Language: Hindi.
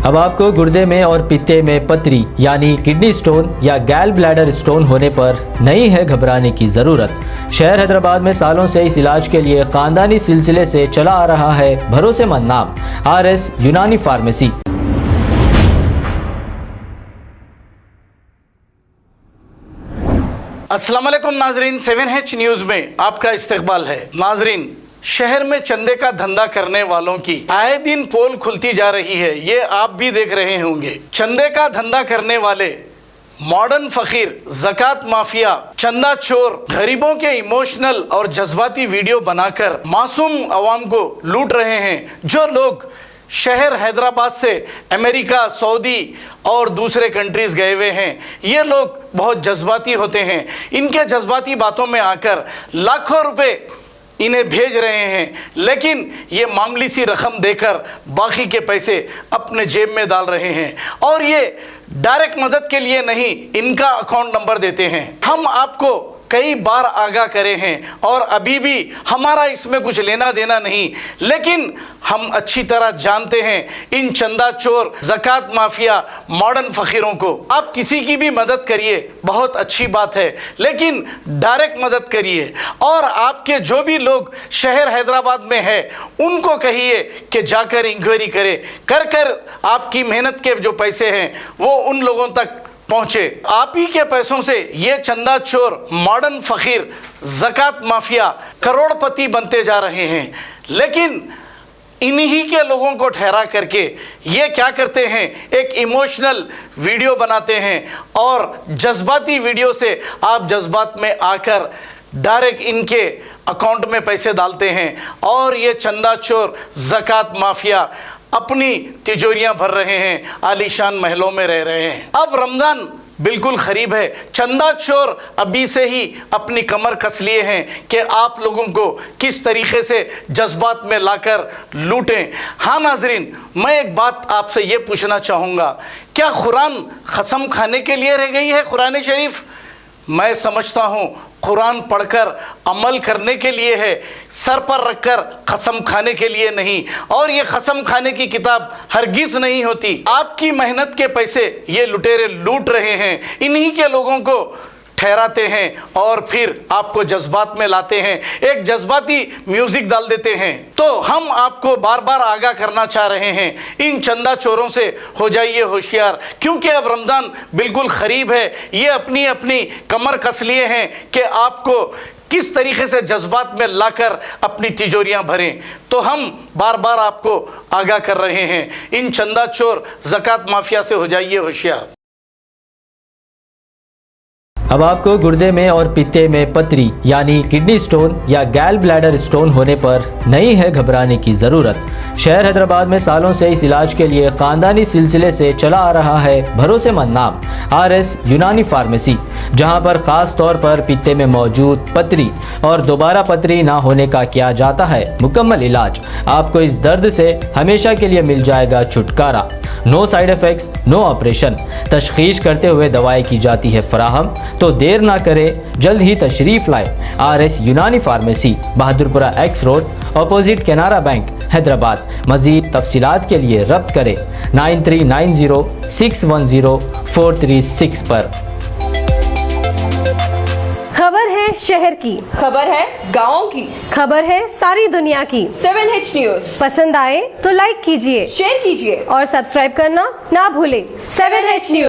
अब आपको गुर्दे में और पित्ते में पथरी यानी किडनी स्टोन या गैल ब्लैडर स्टोन होने पर नहीं है घबराने की ज़रूरत। शहर हैदराबाद में सालों से इस इलाज के लिए खानदानी सिलसिले से चला आ रहा है भरोसेमंद नाम RS यूनानी फार्मेसी। अस्सलाम वालेकुम नाजरीन, 7H न्यूज़ में आपका इस्तकबाल है। नाजरीन, शहर में चंदे का धंधा करने वालों की आए दिन पोल खुलती जा रही है, ये आप भी देख रहे होंगे। चंदे का धंधा करने वाले मॉडर्न फकीर, ज़कात माफिया, चंदा चोर गरीबों के इमोशनल और जज्बाती वीडियो बनाकर मासूम अवाम को लूट रहे हैं। जो लोग शहर हैदराबाद से अमेरिका, सऊदी और दूसरे कंट्रीज़ गए हुए हैं, ये लोग बहुत जज्बाती होते हैं। इनके जज्बाती बातों में आकर लाखों रुपए इन्हें भेज रहे हैं, लेकिन ये मामूली सी रकम देकर बाकी के पैसे अपने जेब में डाल रहे हैं और ये डायरेक्ट मदद के लिए नहीं, इनका अकाउंट नंबर देते हैं। हम आपको कई बार आगाह करे हैं और अभी भी हमारा इसमें कुछ लेना देना नहीं, लेकिन हम अच्छी तरह जानते हैं इन चंदा चोर, ज़कात माफिया, मॉडर्न फ़कीरों को। आप किसी की भी मदद करिए, बहुत अच्छी बात है, लेकिन डायरेक्ट मदद करिए। और आपके जो भी लोग शहर हैदराबाद में है उनको कहिए कि जाकर इंक्वायरी करे, कर आपकी मेहनत के जो पैसे हैं वो उन लोगों तक पहुंचे। आप ही के पैसों से ये चंदा चोर, मॉडर्न फकीर, ज़कात माफिया करोड़पति बनते जा रहे हैं, लेकिन इन्हीं के लोगों को ठहरा करके ये क्या करते हैं, एक इमोशनल वीडियो बनाते हैं और जज्बाती वीडियो से आप जज्बात में आकर डायरेक्ट इनके अकाउंट में पैसे डालते हैं और ये चंदा चोर, ज़कात माफिया अपनी तिजोरियां भर रहे हैं, आलीशान महलों में रह रहे हैं। अब रमज़ान बिल्कुल करीब है, चंदा चोर अभी से ही अपनी कमर कस लिए हैं कि आप लोगों को किस तरीके से जज्बात में लाकर लूटें। हाँ नाजरीन, मैं एक बात आपसे ये पूछना चाहूँगा, क्या कुरान कसम खाने के लिए रह गई है? कुरान शरीफ मैं समझता हूँ कुरान पढ़कर अमल करने के लिए है, सर पर रखकर कसम खाने के लिए नहीं। और ये कसम खाने की किताब हरगिज़ नहीं होती। आपकी मेहनत के पैसे ये लुटेरे लूट रहे हैं, इन्हीं के लोगों को ठहराते हैं और फिर आपको जज्बात में लाते हैं, एक जज्बाती म्यूज़िक डाल देते हैं। तो हम आपको बार बार आगाह करना चाह रहे हैं, इन चंदा चोरों से हो जाइए होशियार, क्योंकि अब रमज़ान बिल्कुल करीब है। ये अपनी अपनी कमर कस लिए हैं कि आपको किस तरीके से जज्बात में लाकर अपनी तिजोरियां भरें। तो हम बार बार आपको आगाह कर रहे हैं, इन चंदा चोर, ज़कात माफिया से हो जाइए होशियार। अब आपको गुर्दे में और पित्ते में पथरी यानी किडनी स्टोन या गैल ब्लैडर स्टोन होने पर नहीं है घबराने की ज़रूरत। शहर हैदराबाद में सालों से इस इलाज के लिए खानदानी सिलसिले से चला आ रहा है भरोसेमंद नाम RS यूनानी फार्मेसी, जहां पर ख़ास तौर पर पित्ते में मौजूद पथरी और दोबारा पथरी ना होने का किया जाता है मुकम्मल इलाज। आपको इस दर्द से हमेशा के लिए मिल जाएगा छुटकारा। No side effects, no operation, तशखीस करते हुए दवाएं की जाती है फराहम। तो देर ना करें, जल्द ही तशरीफ़ लाए RS यूनानी pharmacy, Bahadurpura X road, opposite Canara bank, Hyderabad. मज़ीद तफसीलात के लिए रब्त करें 9390610436 पर। खबर है शहर की, खबर है गाँव की, खबर है सारी दुनिया की। 7H न्यूज़ पसंद आए तो लाइक कीजिए, शेयर कीजिए और सब्सक्राइब करना ना भूलें। 7H news.